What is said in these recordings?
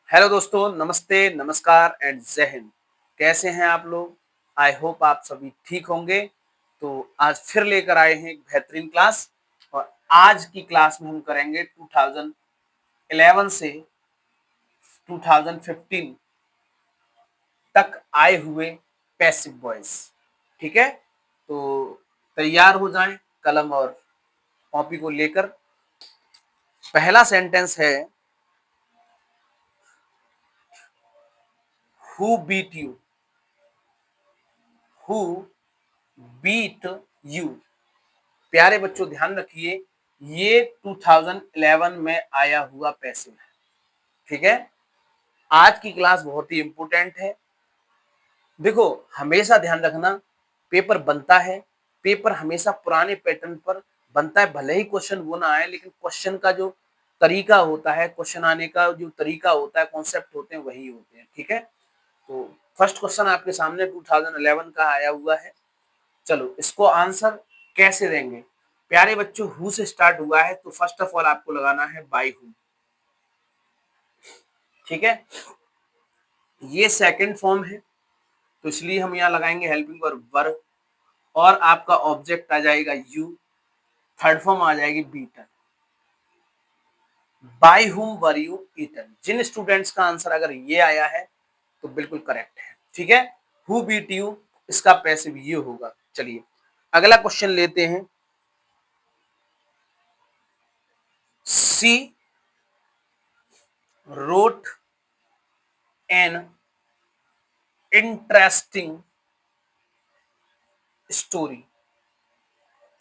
Hello दोस्तों, नमस्ते, नमस्कार एंड जय हिंद। कैसे हैं आप लोग? आई होप आप सभी ठीक होंगे। तो आज फिर लेकर आए हैं एक बेहतरीन क्लास और आज की क्लास में हम करेंगे 2011 से 2015 तक आए हुए पैसिव वॉइस। ठीक है? तो तैयार हो जाएं कलम और कॉपी को लेकर। पहला सेंटेंस है who beat you. Who beat you. प्यारे बच्चों ध्यान रखिए, ये 2011 में आया हुआ पैसिव है। ठीक है? आज की क्लास बहुत ही इंपॉर्टेंट है। देखो, हमेशा ध्यान रखना, पेपर बनता है, पेपर हमेशा पुराने पैटर्न पर बनता है। भले ही क्वेश्चन वो ना आए, लेकिन क्वेश्चन का जो तरीका होता है, क्वेश्चन आने का जो तरीका होता है, कॉन्सेप्ट होते हैं, वही होते हैं। ठीक है? तो फर्स्ट क्वेश्चन आपके सामने 2011 का आया हुआ है। चलो इसको आंसर कैसे देंगे? प्यारे बच्चों, हु से स्टार्ट हुआ है तो फर्स्ट ऑफ ऑल आपको लगाना है बाय हु। ठीक है? ये सेकंड फॉर्म है तो इसलिए हम यहाँ लगाएंगे हेल्पिंग वर्ब वर और आपका ऑब्जेक्ट आ जाएगा यू। थर्ड फॉर्म आ जाएगी beaten. By whom were you eaten. जिन स्टूडेंट्स का आंसर अगर ये आया है तो बिल्कुल करेक्ट है। ठीक है? हु बीट यू, इसका पैसिव ये होगा। चलिए अगला क्वेश्चन लेते हैं। सी wrote an interesting story.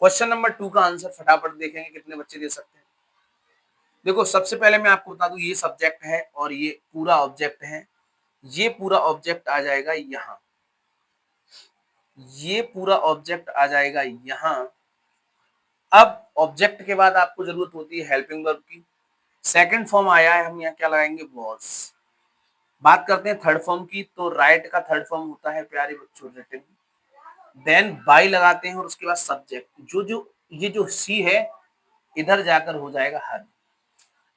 Question number 2 का आंसर फटाफट देखेंगे कितने बच्चे दे सकते हैं। देखो, सबसे पहले मैं आपको बता दूं, ये सब्जेक्ट है और ये पूरा ऑब्जेक्ट है। ये पूरा ऑब्जेक्ट आ जाएगा यहाँ, ये पूरा ऑब्जेक्ट आ जाएगा यहाँ। अब ऑब्जेक्ट के बाद आपको जरूरत होती है हेल्पिंग वर्ब की। सेकंड फॉर्म आया है, हम यहाँ क्या लगाएंगे? वॉज। बात करते हैं थर्ड फॉर्म की, तो राइट का थर्ड फॉर्म होता है प्यारे बच्चों रिटन। देन बाई लगाते हैं और उसके बाद सब्जेक्ट। जो जो ये जो सी है इधर जाकर हो जाएगा हर।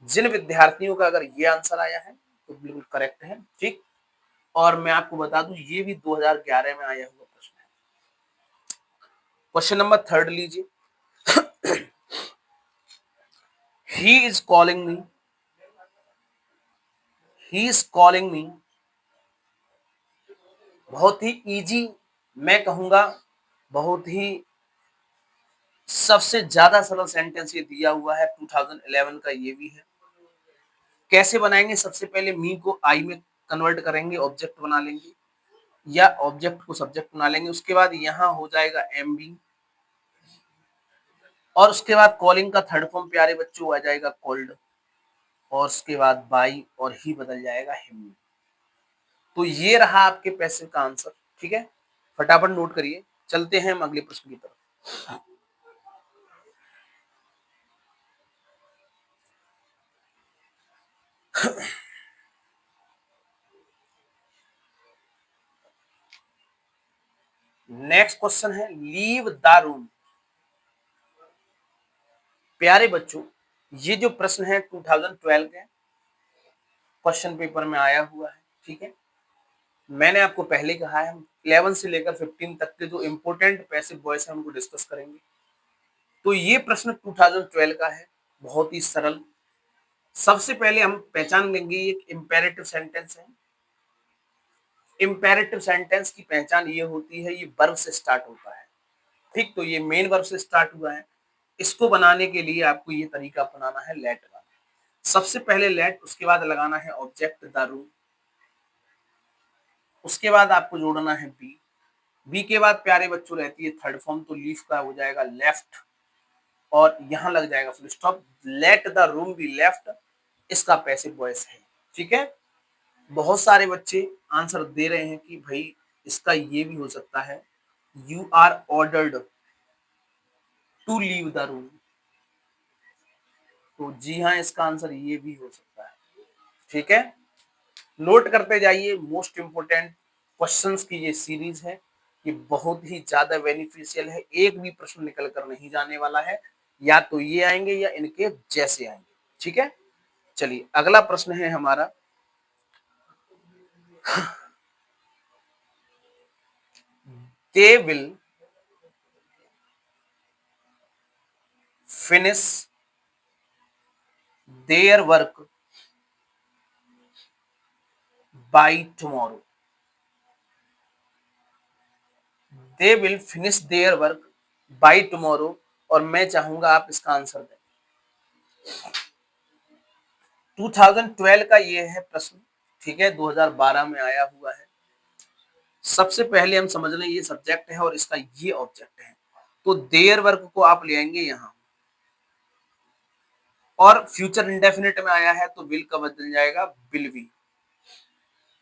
जिन विद्यार्थियों का अगर ये आंसर आया है तो बिल्कुल करेक्ट है। ठीक? और मैं आपको बता दूं, ये भी 2011 में आया हुआ प्रश्न है। क्वेश्चन नंबर थर्ड लीजिए। He is calling me. He is calling me. बहुत ही इजी, मैं कहूंगा बहुत ही सबसे ज्यादा सरल सेंटेंस ये दिया हुआ है 2011 का, ये भी है। कैसे बनाएंगे? सबसे पहले मी को आई में कन्वर्ट करेंगे, ऑब्जेक्ट बना लेंगे, या ऑब्जेक्ट को सब्जेक्ट बना लेंगे। उसके बाद यहाँ हो जाएगा एम बी और उसके बाद कॉलिंग का थर्ड फॉर्म प्यारे बच्चों आ जाएगा कॉल्ड और उसके बाद बाई और ही बदल जाएगा हिम। तो ये रहा आपके पैसिव का आंसर। ठीक है? फटाफट नोट करिए। चलते हैं हम अगले प्रश्न की तरफ। नेक्स्ट क्वेश्चन है लीव द रूम। प्यारे बच्चों, ये जो प्रश्न है 2012 के क्वेश्चन पेपर में आया हुआ है। ठीक है? मैंने आपको पहले कहा है हम 11 से लेकर 15 तक के जो इंपॉर्टेंट पैसिव वॉइस है उनको डिस्कस करेंगे। तो ये प्रश्न 2012 का है, बहुत ही सरल। सबसे पहले हम पहचान लेंगे ये एक इंपेरेटिव सेंटेंस है। इंपेरेटिव सेंटेंस की पहचान ये होती है, ये वर्ब से स्टार्ट होता है। ठीक? तो ये मेन वर्ब से स्टार्ट हुआ है। इसको बनाने के लिए आपको ये तरीका अपनाना है लेट का। सबसे पहले लेट, उसके बाद लगाना है ऑब्जेक्ट द रूम, उसके बाद आपको जोड़ना है बी। बी के बाद प्यारे बच्चों रहती है थर्ड फॉर्म, तो लीफ का हो जाएगा लेफ्ट और यहां लग जाएगा full stop. Let the room be left, इसका पैसिव वॉइस है। ठीक है? बहुत सारे बच्चे आंसर दे रहे हैं कि भाई इसका ये भी हो सकता है, you are ordered to leave the room. तो जी हाँ, इसका आंसर ये भी हो सकता है। ठीक है? नोट करते जाइए, मोस्ट इंपोर्टेंट क्वेश्चंस की ये सीरीज है। ये बहुत ही ज्यादा बेनिफिशियल है, एक भी प्रश्न निकल कर नहीं जाने वाला है, या तो ये आएंगे या इनके जैसे आएंगे। ठीक है? चलिए अगला प्रश्न है हमारा, they will finish their work by tomorrow. They will finish their work by tomorrow। और मैं चाहूंगा आप इसका आंसर दें। 2012 का ये है प्रश्न, ठीक है, 2012 में आया हुआ है। सबसे पहले हम समझ लें ये सब्जेक्ट है और इसका ये ऑब्जेक्ट है, तो देयर वर्क को आप ले आएंगे यहां, और फ्यूचर इंडेफिनिट में आया है तो विल का बदल जाएगा विल बी,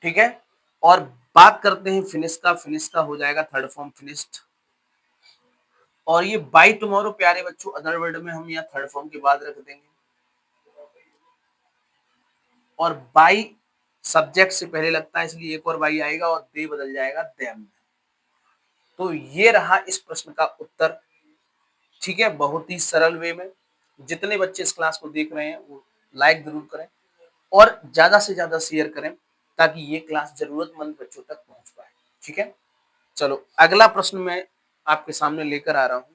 ठीक है। और बात करते हैं फिनिश का, फिनिश का हो जाएगा थर्ड फॉर्म फिनिश्ड। और ये बाय टुमारो प्यारे बच्चों अदर वर्ड में हम यहाँ थर्ड फॉर्म के बाद रख देंगे, और बाय सब्जेक्ट से पहले लगता है इसलिए एक और बाई आएगा और दे बदल जाएगा देम। तो ये रहा इस प्रश्न का उत्तर, ठीक है, बहुत ही सरल वे में। जितने बच्चे इस क्लास को देख रहे हैं वो लाइक जरूर करें और ज्यादा से ज्यादा शेयर करें ताकि ये क्लास जरूरतमंद बच्चों तक पहुंच पाए, ठीक है। चलो अगला प्रश्न मैं आपके सामने लेकर आ रहा हूं।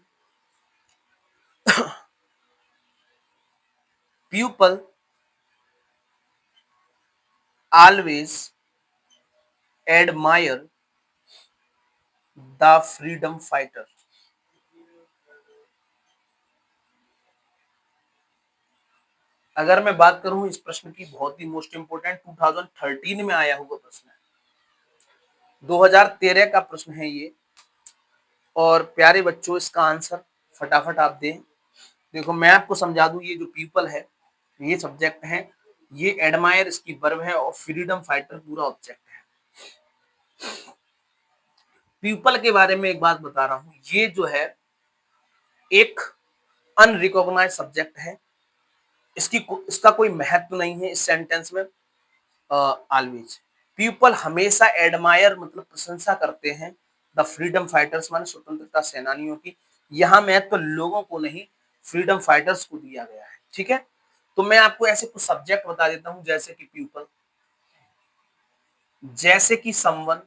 People always admire the freedom fighter. अगर मैं बात करूं इस प्रश्न की, बहुत ही मोस्ट इंपोर्टेंट 2013 में आया हुआ प्रश्न है, 2013 का प्रश्न है ये। और प्यारे बच्चों इसका आंसर फटाफट आप दें। देखो मैं आपको समझा दूं, ये जो पीपल है ये सब्जेक्ट है, ये एडमायर इसकी वर्ब है और फ्रीडम फाइटर पूरा ऑब्जेक्ट है। पीपल के बारे में एक बात बता रहा हूं, ये जो है एक अनरिकॉग्नाइज्ड सब्जेक्ट है, इसका कोई महत्व नहीं है इस सेंटेंस में। ऑलवेज पीपल हमेशा एडमायर मतलब प्रशंसा करते हैं द फ्रीडम फाइटर्स माने स्वतंत्रता सेनानियों की। यहाँ महत्व लोगों को नहीं फ्रीडम फाइटर्स को दिया गया है, ठीक है। तो मैं आपको ऐसे कुछ सब्जेक्ट बता देता हूं जैसे कि पीपल, जैसे कि समवन,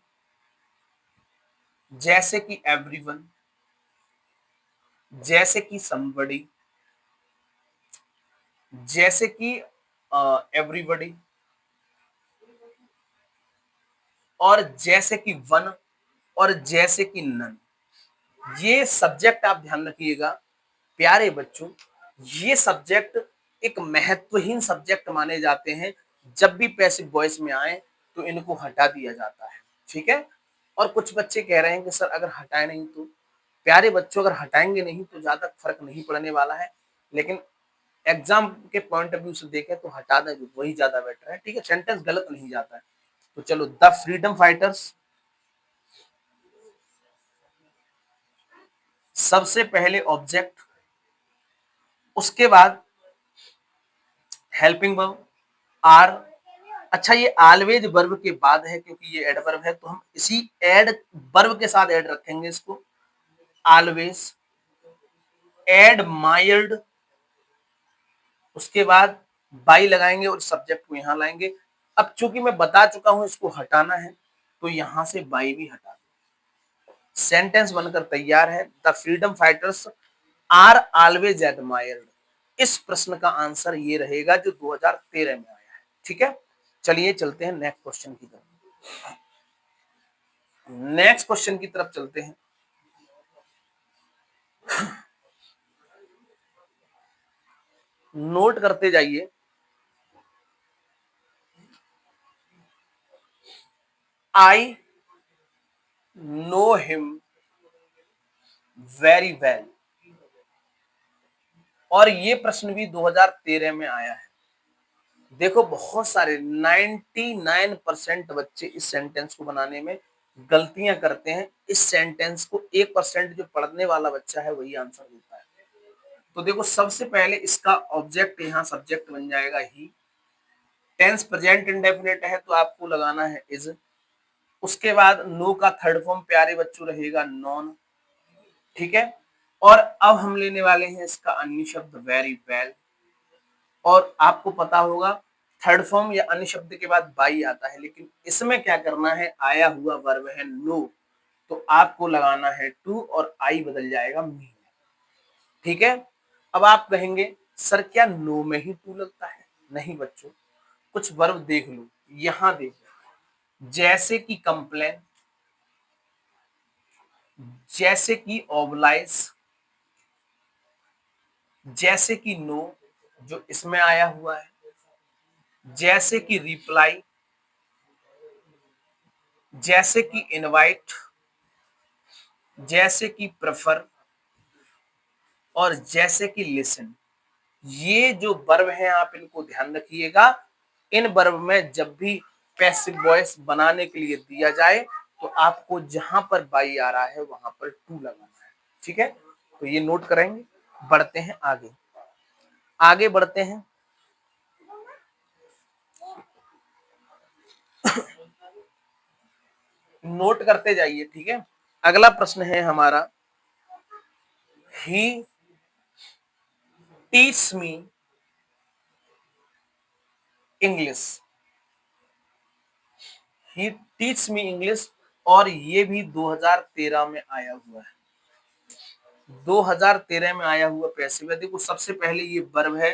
जैसे कि एवरीवन, जैसे कि समबडी, जैसे कि एवरीबडी, और जैसे कि वन, और जैसे कि नन। ये सब्जेक्ट आप ध्यान रखिएगा प्यारे बच्चों, ये सब्जेक्ट एक महत्वहीन सब्जेक्ट माने जाते हैं। जब भी पैसिव वॉइस में आए तो इनको हटा दिया जाता है, ठीक है। और कुछ बच्चे कह रहे हैं कि सर अगर हटाए नहीं तो, प्यारे बच्चों अगर हटाएंगे नहीं तो ज्यादा फर्क नहीं पड़ने वाला है, लेकिन एग्जाम के पॉइंट ऑफ व्यू से देखें तो हटा दें जो वही ज्यादा बेटर है, ठीक है, सेंटेंस गलत नहीं जाता है। तो चलो द फ्रीडम फाइटर्स, सबसे पहले ऑब्जेक्ट, उसके बाद हेल्पिंग वर्ब आर। अच्छा ये ऑलवेज वर्ब के बाद है क्योंकि ये एडवर्ब है, तो हम इसी एड वर्ब के साथ ऐड रखेंगे इसको, ऑलवेज एडमायर्ड, उसके बाद बाई लगाएंगे और सब्जेक्ट को यहां लाएंगे। अब चूंकि मैं बता चुका हूं इसको हटाना है तो यहां से बाई भी हटा दो, सेंटेंस बनकर तैयार है the freedom fighters are always admired. इस प्रश्न का आंसर ये रहेगा जो 2013 में आया है, ठीक है। चलिए चलते हैं नेक्स्ट क्वेश्चन की तरफ, नेक्स्ट क्वेश्चन की तरफ चलते हैं। नोट करते जाइए। I know him very well. और ये प्रश्न भी 2013 में आया है। देखो बहुत सारे 99% बच्चे इस सेंटेंस को बनाने में गलतियां करते हैं। इस सेंटेंस को 1% जो पढ़ने वाला बच्चा है वही आंसर देता है। तो देखो सबसे पहले इसका ऑब्जेक्ट यहाँ सब्जेक्ट बन जाएगा ही, टेंस प्रेजेंट इंडेफिनिट है तो आपको लगाना है इज। उसके बाद नो का थर्ड फॉर्म प्यारे बच्चों रहेगा नॉन, ठीक है। और अब हम लेने वाले हैं इसका अन्य शब्द वेरी वेल। और आपको पता होगा थर्ड फॉर्म या अन्य शब्द के बाद बाई आता है, लेकिन इसमें क्या करना है, आया हुआ वर्ब है नो, तो आपको लगाना है टू और आई बदल जाएगा मी में। ठीक है। अब आप कहेंगे सर क्या नो में ही टू लगता है? नहीं बच्चों, कुछ वर्ब देख लो, यहां देखो, जैसे कि कंप्लेन, जैसे कि ओबलाइज, जैसे कि नो जो इसमें आया हुआ है, जैसे कि रिप्लाई, जैसे कि इनवाइट, जैसे कि प्रेफर और जैसे कि लिसन। ये जो वर्ब हैं आप इनको ध्यान रखिएगा। इन वर्ब में जब भी पैसिव वॉइस बनाने के लिए दिया जाए तो आपको जहां पर बाई आ रहा है वहां पर टू लगाना है। ठीक है, तो ये नोट करेंगे। बढ़ते हैं आगे, आगे बढ़ते हैं। नोट करते जाइए। ठीक है, अगला प्रश्न है हमारा, ही टीच मी इंग्लिश। ही टीच मी इंग्लिश, और ये भी 2013 में आया हुआ है। 2013 में आया हुआ पैसिव है। देखो सबसे पहले ये वर्ब है,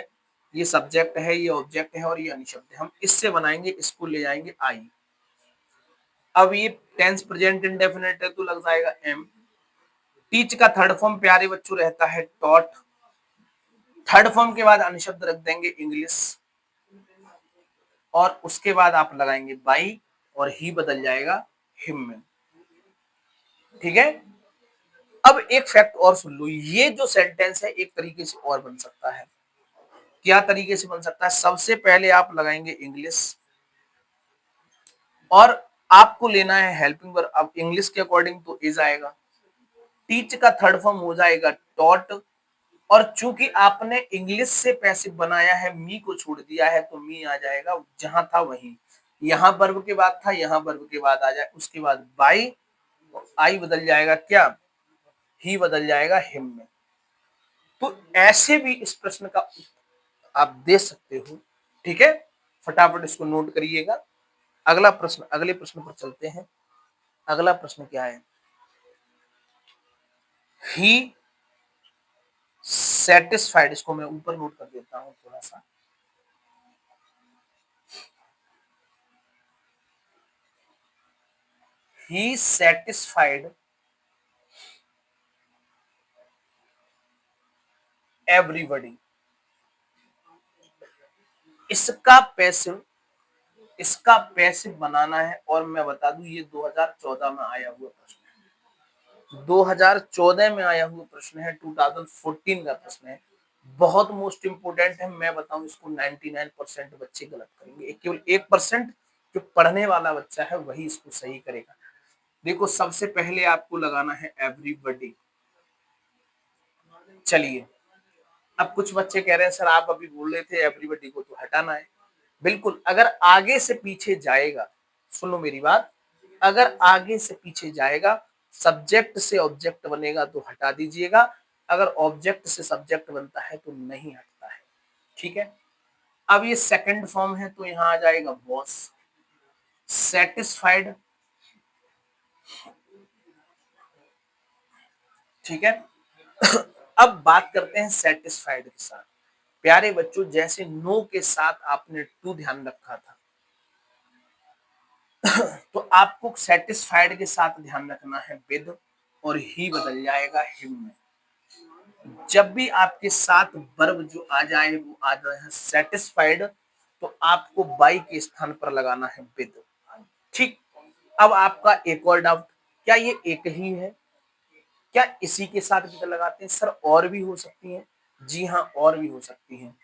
ये सब्जेक्ट है, ये ऑब्जेक्ट है और ये अनिशब्द है। हम इससे बनाएंगे, इसको ले जाएंगे आई। अब ये टेंस प्रेजेंट इंडेफिनिट है तो लग जाएगा एम। टीच का थर्ड फॉर्म प्यारे बच्चों रहता है टॉट। थर्ड फॉर्म के बाद अनिशब्द रख देंगे इंग्लिश, और उसके बाद आप लगाएंगे बाई और ही बदल जाएगा हिम में। ठीक है। अब एक फैक्ट और सुन लो, ये जो सेंटेंस है एक तरीके से और बन सकता है। क्या तरीके से बन सकता है? सबसे पहले आप लगाएंगे इंग्लिश, और आपको लेना है हेल्पिंग वर्ब। अब इंग्लिश के अकॉर्डिंग तो इज आएगा, टीच का थर्ड फॉर्म हो जाएगा टॉट, और चूंकि आपने इंग्लिश से पैसिव बनाया है, मी को छोड़ दिया है, तो मी आ जाएगा जहां था वहीं। यहां वर्ब के बाद था, यहां वर्ब के बाद आ जाए, उसके बाद बाई, आई बदल जाएगा क्या, ही बदल जाएगा हिम में। तो ऐसे भी इस प्रश्न का आप दे सकते हो। ठीक है, फटाफट इसको नोट करिएगा। अगला प्रश्न, अगले प्रश्न पर चलते हैं। अगला प्रश्न क्या है, ही सेटिस्फाइड, इसको मैं ऊपर नोट कर देता हूं थोड़ा सा। ही सेटिस्फाइड एवरीबॉडी। इसका पैसिव, इसका पैसिव बनाना है, और मैं बता दूं ये 2014 में आया हुआ प्रश्न है। 2014 में आया हुआ प्रश्न है, 2014 का प्रश्न है। बहुत मोस्ट इंपोर्टेंट है। मैं बताऊं इसको 99% बच्चे गलत करेंगे, केवल 1% जो पढ़ने वाला बच्चा है वही इसको सही करेगा। देखो सबसे पहले आपको लगाना है एवरीबॉडी। चलिए, अब कुछ बच्चे कह रहे हैं सर आप अभी बोल रहे थे एवरीबॉडी को तो हटाना है। बिल्कुल, अगर आगे से पीछे जाएगा, सुनो मेरी बात, अगर आगे से पीछे जाएगा, सब्जेक्ट से ऑब्जेक्ट बनेगा तो हटा दीजिएगा, अगर ऑब्जेक्ट से सब्जेक्ट बनता है तो नहीं हटता है। ठीक है। अब ये सेकंड फॉर्म है तो यहां आ जाएगा वॉस। सेटिस्फाइड, ठीक है। अब बात करते हैं सेटिस्फाइड के साथ। प्यारे बच्चों, जैसे नो के साथ आपने टू ध्यान रखा था, तो आपको सेटिस्फाइड के साथ ध्यान रखना है विद, और ही बदल जाएगा हिम में। जब भी आपके साथ वर्ब जो आ जाए वो आ जाए सेटिस्फाइड, तो आपको बाई के स्थान पर लगाना है विद। ठीक। अब आपका एक और डाउट, क्या ये एक ही है? क्या इसी के साथ विद लगाते हैं? सर और भी हो सकती हैं। जी हाँ, और भी हो सकती हैं,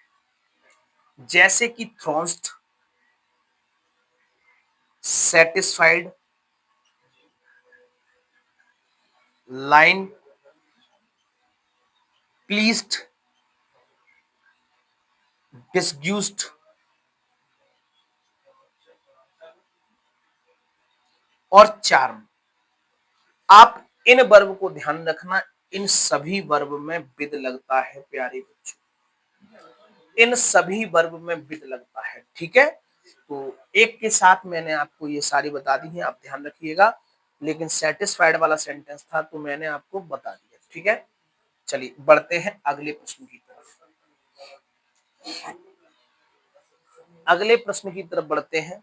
जैसे कि थ्रॉन्स्ट, सेटिस्फाइड, लाइन, प्लीज्ड, डिसग्यूज्ड और चार्म। आप इन वर्ब को ध्यान रखना, इन सभी वर्ब में विद लगता है प्यारे बच्चों। इन सभी वर्ब में विद लगता है, ठीक है। तो एक के साथ मैंने आपको ये सारी बता दी है, आप ध्यान रखिएगा। लेकिन सेटिस्फाइड वाला सेंटेंस था तो मैंने आपको बता दिया, ठीक है। चलिए बढ़ते हैं अगले प्रश्न की तरफ। अगले प्रश्न की तरफ बढ़ते हैं।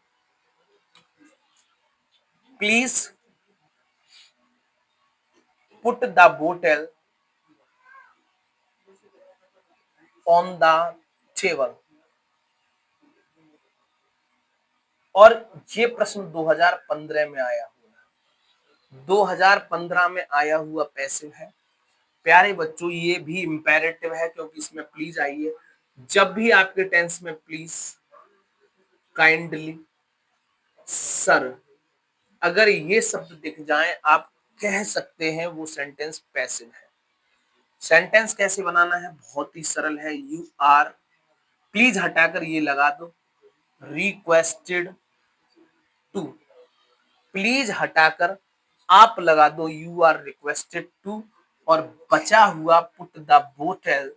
प्लीज पुट द बोतल ऑन द टेबल। और ये प्रश्न 2015 में आया हुआ है, 2015 में आया हुआ पैसिव है। प्यारे बच्चों ये भी इंपेरेटिव है क्योंकि इसमें प्लीज आई है। जब भी आपके टेंस में प्लीज, काइंडली, सर, अगर ये शब्द दिख जाए आप कह सकते हैं वो सेंटेंस पैसिव है। सेंटेंस कैसे बनाना है, बहुत ही सरल है। यू आर, प्लीज हटाकर ये लगा दो, रिक्वेस्टेड टू, प्लीज हटाकर आप लगा दो, यू आर रिक्वेस्टेड टू, और बचा हुआ पुट द बोतल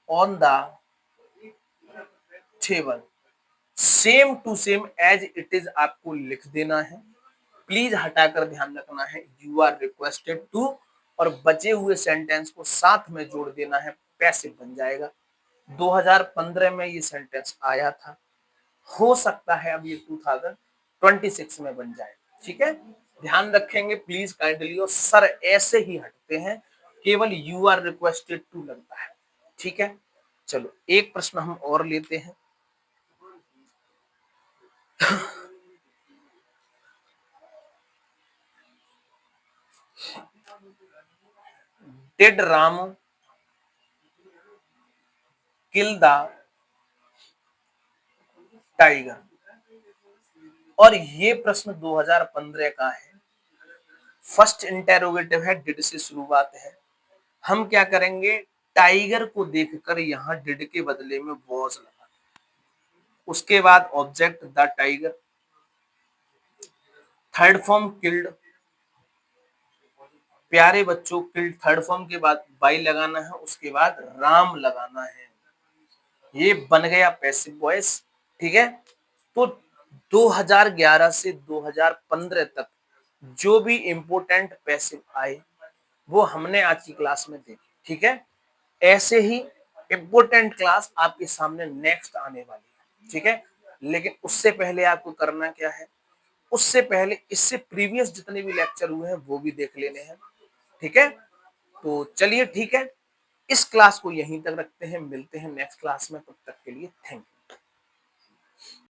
on the table. Same to same as it is आपको लिख देना है। प्लीज हटाकर ध्यान रखना है यू आर रिक्वेस्टेड टू, और बचे हुए सेंटेंस को साथ में जोड़ देना है, पैसिव बन जाएगा। 2015 में ये सेंटेंस आया था, हो सकता है अब ये 2026 में बन जाए, ठीक है। ध्यान रखेंगे प्लीज, काइंडली और सर ऐसे ही हटते हैं, केवल यू आर रिक्वेस्टेड टू लगता है, ठीक है। चलो एक प्रश्न हम और लेते हैं। Did Ram kill the tiger. और ये प्रश्न 2015 का है। फर्स्ट इंटेरोगेटिव है, डिड से शुरुआत है। हम क्या करेंगे, टाइगर को देखकर यहाँ डिड के बदले में वॉज लगा, उसके बाद object the tiger, third form killed. प्यारे बच्चों किल्ड थर्ड फॉर्म के बाद बाई लगाना है, उसके बाद राम लगाना है, ये बन गया पैसिव वॉइस, ठीक है। तो 2011 से 2015 तक जो भी इंपोर्टेंट पैसिव आए वो हमने आज की क्लास में देखी, ठीक है। ऐसे ही इंपोर्टेंट क्लास आपके सामने नेक्स्ट आने वाली है, ठीक है। लेकिन उससे पहले आपको करना क्या है, उससे पहले इससे प्रीवियस जितने भी लेक्चर हुए हैं वो भी देख लेने हैं, ठीक है। तो चलिए ठीक है, इस क्लास को यहीं तक रखते हैं, मिलते हैं नेक्स्ट क्लास में, तब तक के लिए थैंक यू।